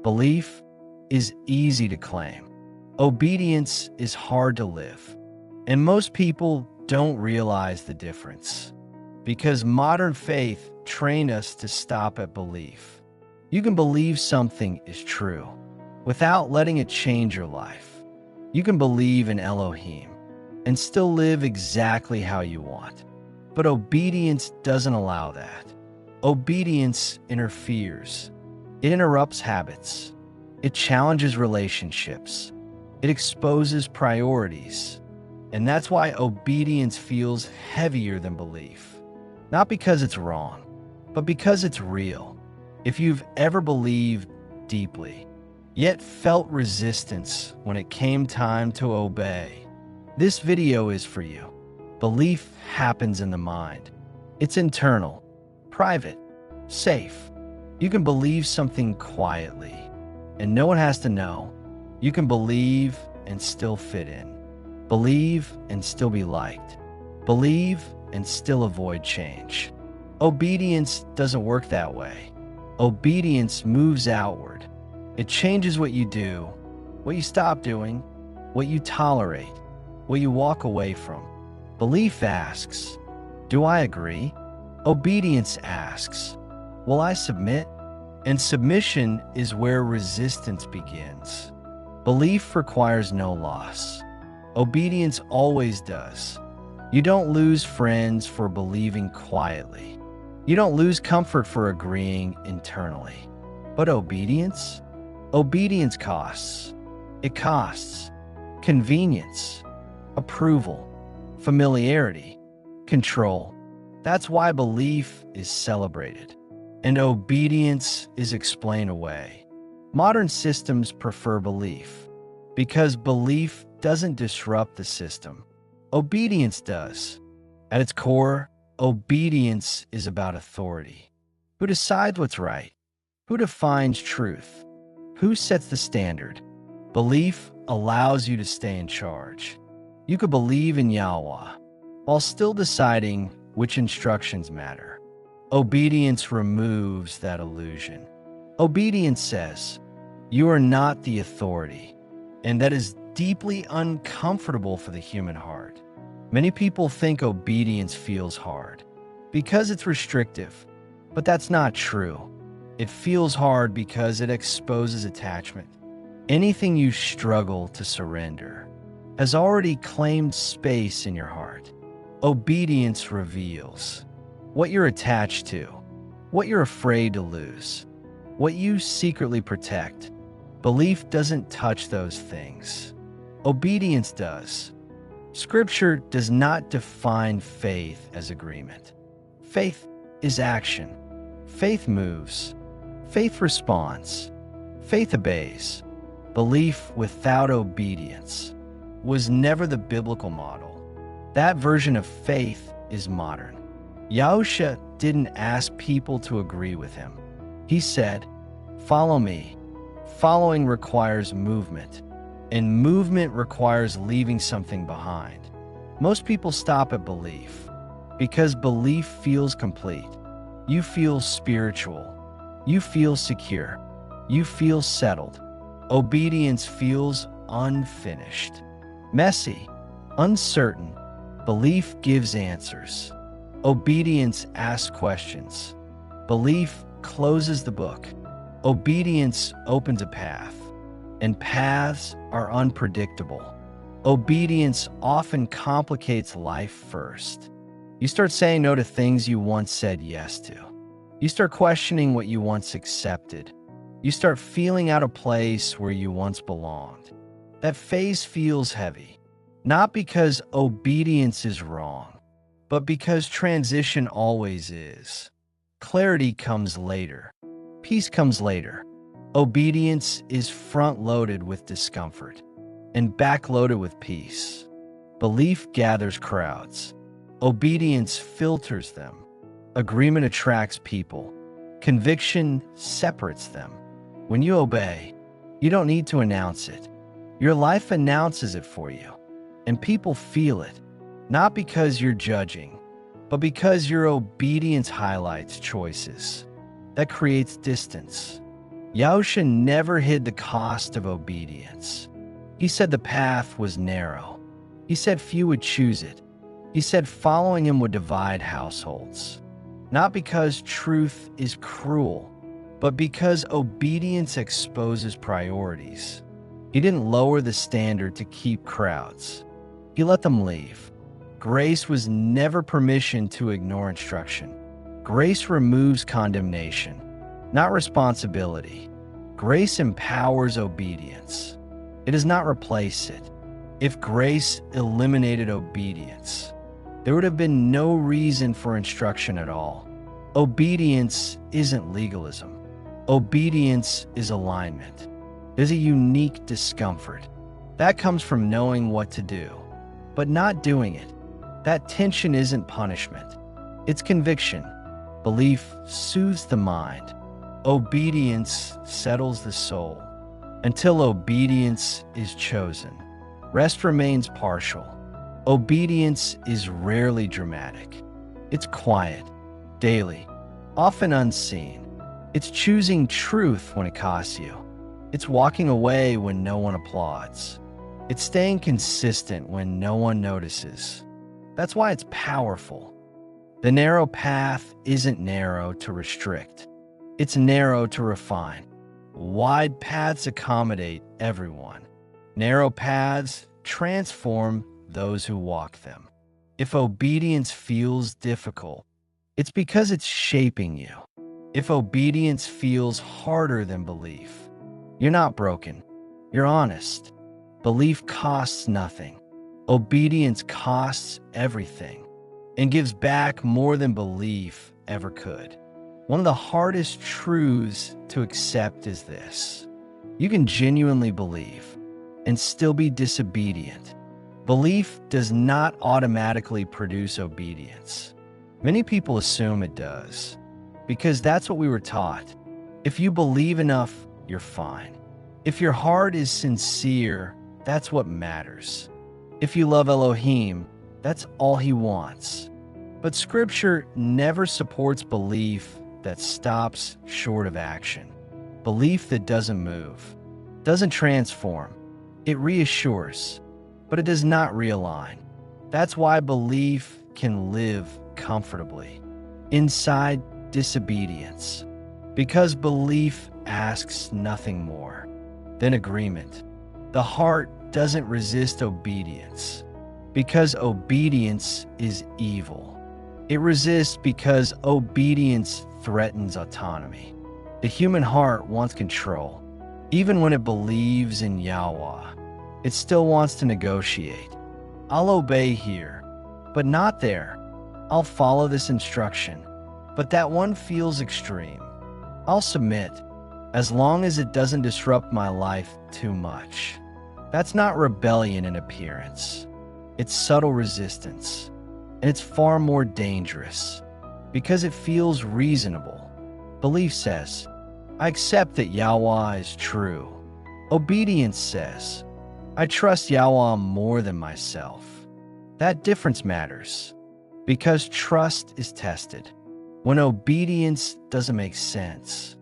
Belief is easy to claim. Obedience is hard to live. And most people don't realize the difference because modern faith trained us to stop at belief. You can believe something is true without letting it change your life. You can believe in Elohim and still live exactly how you want. But obedience doesn't allow that. Obedience interferes. It interrupts habits. It challenges relationships. It exposes priorities. And that's why obedience feels heavier than belief. Not because it's wrong, but because it's real. If you've ever believed deeply, yet felt resistance when it came time to obey, this video is for you. Belief happens in the mind. It's internal, private, safe. You can believe something quietly, and no one has to know. You can believe and still fit in. Believe and still be liked. Believe and still avoid change. Obedience doesn't work that way. Obedience moves outward. It changes what you do, what you stop doing, what you tolerate, what you walk away from. Belief asks, do I agree? Obedience asks, will I submit? And submission is where resistance begins. Belief requires no loss. Obedience always does. You don't lose friends for believing quietly. You don't lose comfort for agreeing internally. But obedience? Obedience costs. It costs convenience, approval, familiarity, control. That's why belief is celebrated and obedience is explained away. Modern systems prefer belief because belief doesn't disrupt the system. Obedience does. At its core, obedience is about authority. Who decides what's right? Who defines truth? Who sets the standard? Belief allows you to stay in charge. You could believe in Yahuah while still deciding which instructions matter. Obedience removes that illusion. Obedience says, you are not the authority, and that is deeply uncomfortable for the human heart. Many people think obedience feels hard because it's restrictive, but that's not true. It feels hard because it exposes attachment. Anything you struggle to surrender has already claimed space in your heart. Obedience reveals what you're attached to, what you're afraid to lose, what you secretly protect. Belief doesn't touch those things. Obedience does. Scripture does not define faith as agreement. Faith is action. Faith moves. Faith responds. Faith obeys. Belief without obedience was never the biblical model. That version of faith is modern. Yahuah didn't ask people to agree with him. He said, follow me. Following requires movement, and movement requires leaving something behind. Most people stop at belief because belief feels complete. You feel spiritual. You feel secure. You feel settled. Obedience feels unfinished, messy, uncertain. Belief gives answers. Obedience asks questions. Belief closes the book. Obedience opens a path, and paths are unpredictable. Obedience often complicates life first. You start saying no to things you once said yes to. You start questioning what you once accepted. You start feeling out of place where you once belonged. That phase feels heavy, not because obedience is wrong, but because transition always is. Clarity comes later. Peace comes later. Obedience is front-loaded with discomfort and back-loaded with peace. Belief gathers crowds. Obedience filters them. Agreement attracts people. Conviction separates them. When you obey, you don't need to announce it. Your life announces it for you, and people feel it, not because you're judging, but because your obedience highlights choices. That creates distance. Yahuah never hid the cost of obedience. He said the path was narrow. He said few would choose it. He said following him would divide households. Not because truth is cruel, but because obedience exposes priorities. He didn't lower the standard to keep crowds. He let them leave. Grace was never permission to ignore instruction. Grace removes condemnation, not responsibility. Grace empowers obedience. It does not replace it. If grace eliminated obedience, there would have been no reason for instruction at all. Obedience isn't legalism. Obedience is alignment. There's a unique discomfort. That comes from knowing what to do, but not doing it. That tension isn't punishment. It's conviction. Belief soothes the mind. Obedience settles the soul. Until obedience is chosen, rest remains partial. Obedience is rarely dramatic. It's quiet, daily, often unseen. It's choosing truth when it costs you. It's walking away when no one applauds. It's staying consistent when no one notices. That's why it's powerful. The narrow path isn't narrow to restrict. It's narrow to refine. Wide paths accommodate everyone. Narrow paths transform those who walk them. If obedience feels difficult, it's because it's shaping you. If obedience feels harder than belief, you're not broken. You're honest. Belief costs nothing. Obedience costs everything and gives back more than belief ever could. One of the hardest truths to accept is this: you can genuinely believe and still be disobedient. Belief does not automatically produce obedience. Many people assume it does, because that's what we were taught. If you believe enough, you're fine. If your heart is sincere, that's what matters. If you love Elohim, that's all he wants. But Scripture never supports belief that stops short of action. Belief that doesn't move, doesn't transform. It reassures, but it does not realign. That's why belief can live comfortably inside disobedience, because belief asks nothing more than agreement. The heart doesn't resist obedience because obedience is evil. It resists because obedience threatens autonomy. The human heart wants control. Even when it believes in Yahuah, it still wants to negotiate. I'll obey here, but not there. I'll follow this instruction, but that one feels extreme. I'll submit, as long as it doesn't disrupt my life too much. That's not rebellion in appearance. It's subtle resistance, and it's far more dangerous because it feels reasonable. Belief says, I accept that Yahuah is true. Obedience says, I trust Yahuah more than myself. That difference matters because trust is tested. When obedience doesn't make sense,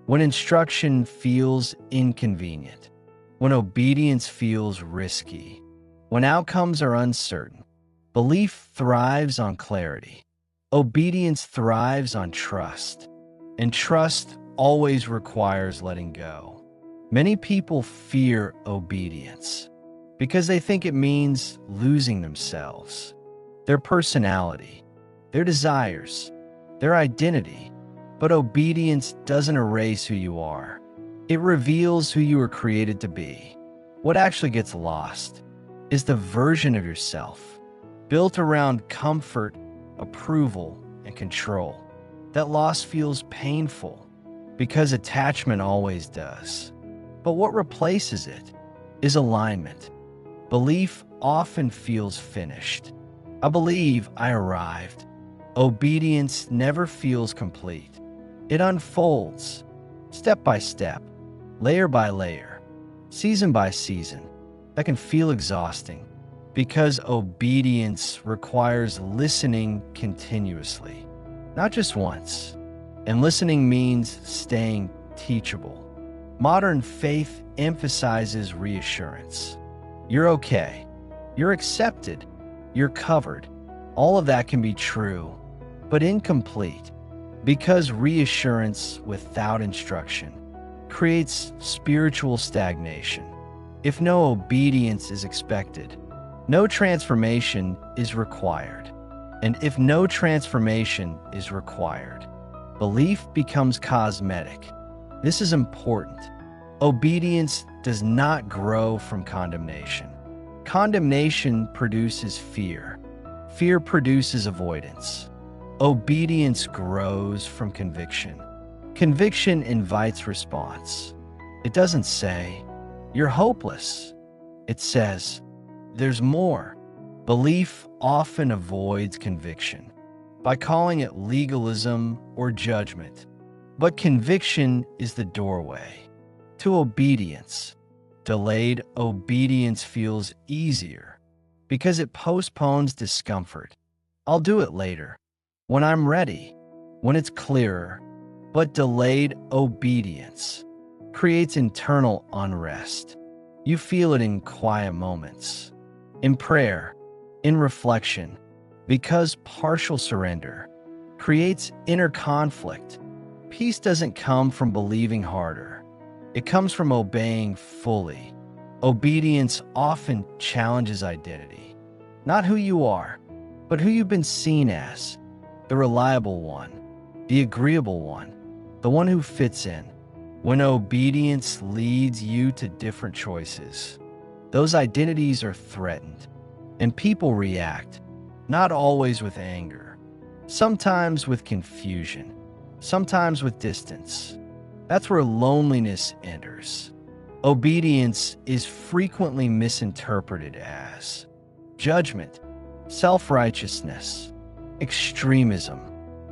when instruction feels inconvenient, when obedience feels risky, when outcomes are uncertain, belief thrives on clarity. Obedience thrives on trust, and trust always requires letting go. Many people fear obedience because they think it means losing themselves, their personality, their desires, their identity. But obedience doesn't erase who you are. It reveals who you were created to be. What actually gets lost is the version of yourself built around comfort, approval, and control. That loss feels painful because attachment always does. But what replaces it is alignment. Belief often feels finished. I believe I arrived. Obedience never feels complete. It unfolds, step by step, layer by layer, season by season. That can feel exhausting because obedience requires listening continuously, not just once. And listening means staying teachable. Modern faith emphasizes reassurance. You're okay. You're accepted. You're covered. All of that can be true, but incomplete, because reassurance without instruction creates spiritual stagnation. If no obedience is expected, no transformation is required. And if no transformation is required, belief becomes cosmetic. This is important. Obedience does not grow from condemnation. Condemnation produces fear. Fear produces avoidance. Obedience grows from conviction. Conviction invites response. It doesn't say, "You're hopeless." It says, "There's more." Belief often avoids conviction by calling it legalism or judgment. But conviction is the doorway to obedience. Delayed obedience feels easier because it postpones discomfort. I'll do it later, when I'm ready, when it's clearer. But delayed obedience creates internal unrest. You feel it in quiet moments, in prayer, in reflection, because partial surrender creates inner conflict. Peace doesn't come from believing harder. It comes from obeying fully. Obedience often challenges identity. Not who you are, but who you've been seen as. The reliable one, the agreeable one, the one who fits in. When obedience leads you to different choices, those identities are threatened, and people react, not always with anger, sometimes with confusion, sometimes with distance. That's where loneliness enters. Obedience is frequently misinterpreted as judgment, self-righteousness, extremism,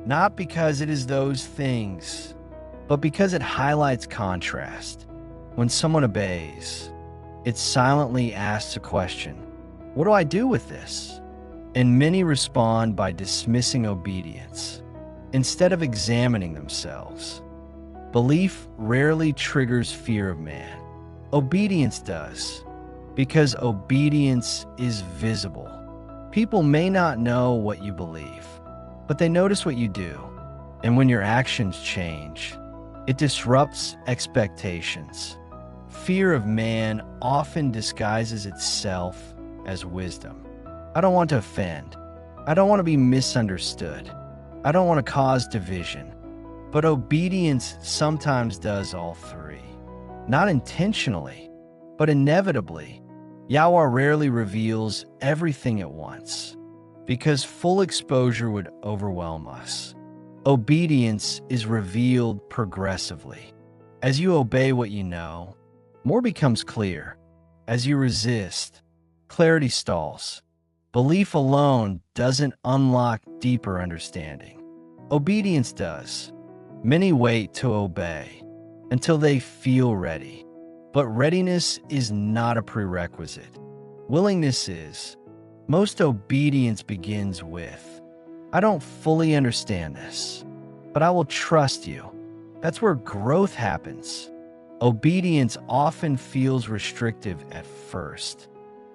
not because it is those things, but because it highlights contrast. When someone obeys, it silently asks a question: what do I do with this? And many respond by dismissing obedience instead of examining themselves. Belief rarely triggers fear of man. Obedience does, because obedience is visible. People may not know what you believe, but they notice what you do. And when your actions change, it disrupts expectations. Fear of man often disguises itself as wisdom. I don't want to offend. I don't want to be misunderstood. I don't want to cause division. But obedience sometimes does all three. Not intentionally, but inevitably. Yahuah rarely reveals everything at once, because full exposure would overwhelm us. Obedience is revealed progressively. As you obey what you know, more becomes clear. As you resist, clarity stalls. Belief alone doesn't unlock deeper understanding. Obedience does. Many wait to obey until they feel ready. But readiness is not a prerequisite. Willingness is. Most obedience begins with, "I don't fully understand this, but I will trust you." That's where growth happens. Obedience often feels restrictive at first,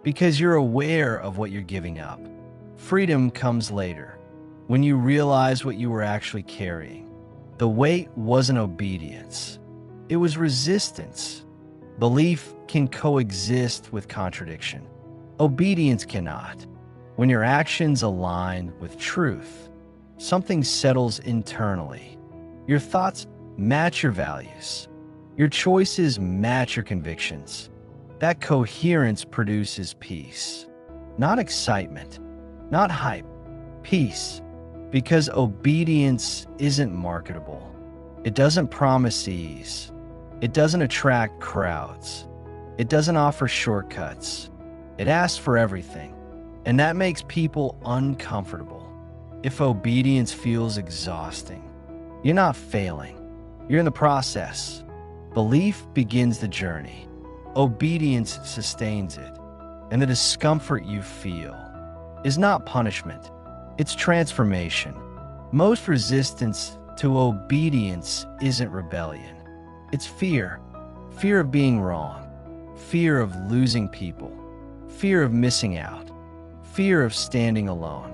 because you're aware of what you're giving up. Freedom comes later, when you realize what you were actually carrying. The weight wasn't obedience. It was resistance. Belief can coexist with contradiction. Obedience cannot. When your actions align with truth, something settles internally. Your thoughts match your values. Your choices match your convictions. That coherence produces peace. Not excitement, not hype. Peace. Because obedience isn't marketable. It doesn't promise ease. It doesn't attract crowds. It doesn't offer shortcuts. It asks for everything. And that makes people uncomfortable. If obedience feels exhausting, you're not failing. You're in the process. Belief begins the journey. Obedience sustains it. And the discomfort you feel is not punishment. It's transformation. Most resistance to obedience isn't rebellion. It's fear. fear of being wrong, fear of losing people, fear of missing out, fear of standing alone.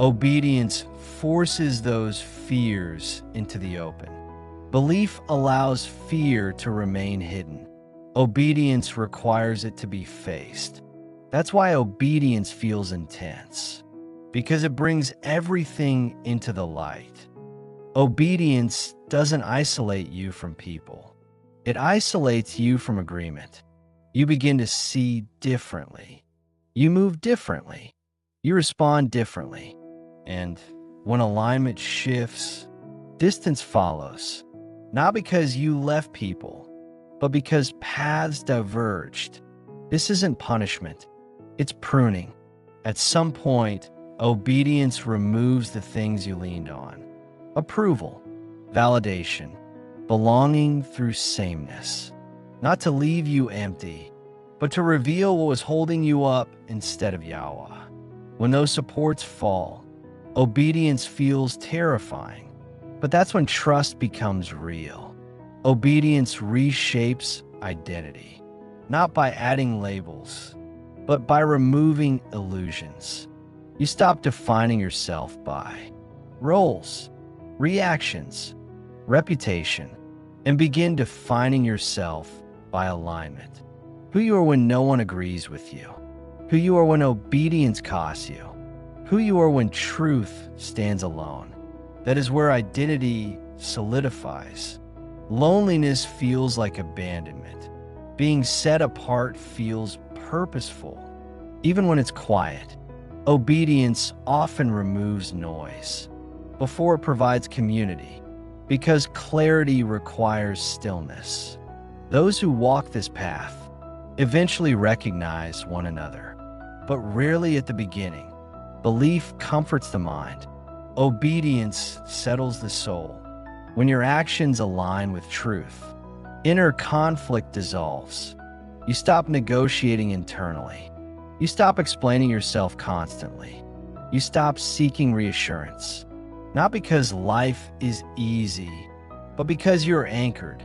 Obedience forces those fears into the open. Belief allows fear to remain hidden. Obedience requires it to be faced. That's why obedience feels intense, because it brings everything into the light. Obedience doesn't isolate you from people. It isolates you from agreement. You begin to see differently. You move differently. You respond differently. And when alignment shifts, distance follows. Not because you left people, but because paths diverged. This isn't punishment. It's pruning. At some point, obedience removes the things you leaned on. Approval, validation, belonging through sameness. Not to leave you empty, but to reveal what was holding you up instead of Yahuah. When those supports fall, obedience feels terrifying. But that's when trust becomes real. Obedience reshapes identity, not by adding labels, but by removing illusions. You stop defining yourself by roles, reactions, reputation, and begin defining yourself by alignment. Who you are when no one agrees with you, who you are when obedience costs you, who you are when truth stands alone. That is where identity solidifies. Loneliness feels like abandonment. Being set apart feels purposeful, even when it's quiet. Obedience often removes noise before it provides community, because clarity requires stillness. Those who walk this path eventually recognize one another, but rarely at the beginning. Belief comforts the mind. Obedience settles the soul. When your actions align with truth, inner conflict dissolves. You stop negotiating internally. You stop explaining yourself constantly. You stop seeking reassurance. Not because life is easy, but because you're anchored.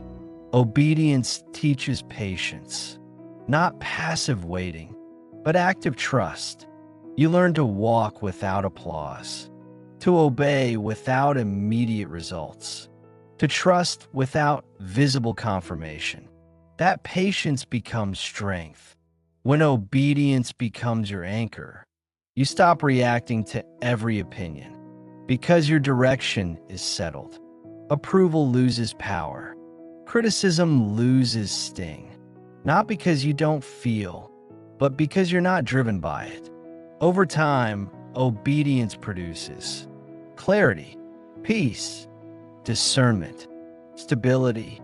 Obedience teaches patience, not passive waiting, but active trust. You learn to walk without applause, to obey without immediate results, to trust without visible confirmation. That patience becomes strength. When obedience becomes your anchor, you stop reacting to every opinion because your direction is settled. Approval loses power. Criticism loses sting. Not because you don't feel, but because you're not driven by it. Over time, obedience produces clarity, peace, discernment, stability,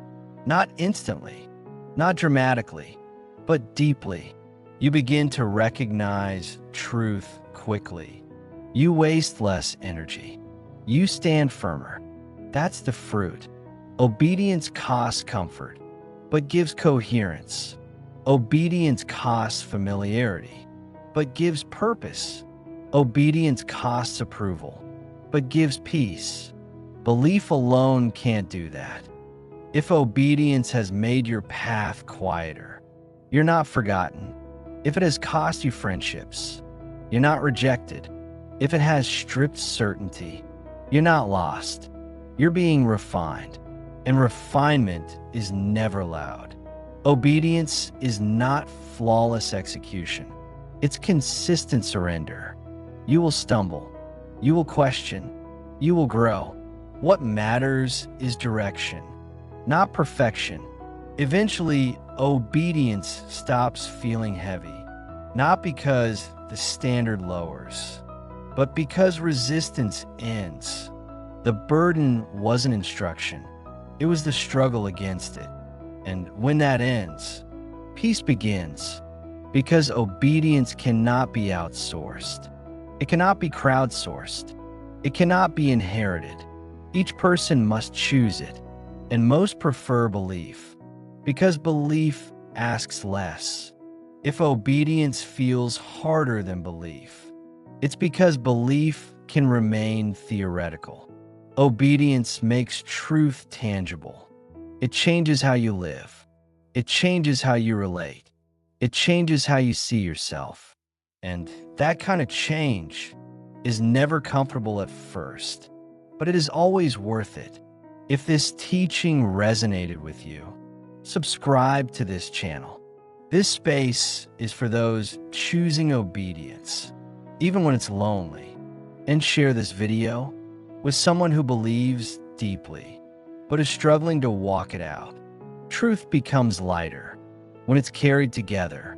not instantly, not dramatically, but deeply. You begin to recognize truth quickly. You waste less energy. You stand firmer. That's the fruit. Obedience costs comfort, but gives coherence. Obedience costs familiarity, but gives purpose. Obedience costs approval, but gives peace. Belief alone can't do that. If obedience has made your path quieter, you're not forgotten. If it has cost you friendships, you're not rejected. If it has stripped certainty, you're not lost. You're being refined, and refinement is never loud. Obedience is not flawless execution. It's consistent surrender. You will stumble. You will question. You will grow. What matters is direction, not perfection. Eventually, obedience stops feeling heavy, not because the standard lowers, but because resistance ends. The burden wasn't instruction. It was the struggle against it. And when that ends, peace begins, because obedience cannot be outsourced. It cannot be crowdsourced. It cannot be inherited. Each person must choose it, and most prefer belief, because belief asks less. If obedience feels harder than belief, it's because belief can remain theoretical. Obedience makes truth tangible. It changes how you live. It changes how you relate. It changes how you see yourself. And that kind of change is never comfortable at first, but it is always worth it. If this teaching resonated with you, subscribe to this channel. This space is for those choosing obedience, even when it's lonely. And share this video with someone who believes deeply, but is struggling to walk it out. Truth becomes lighter when it's carried together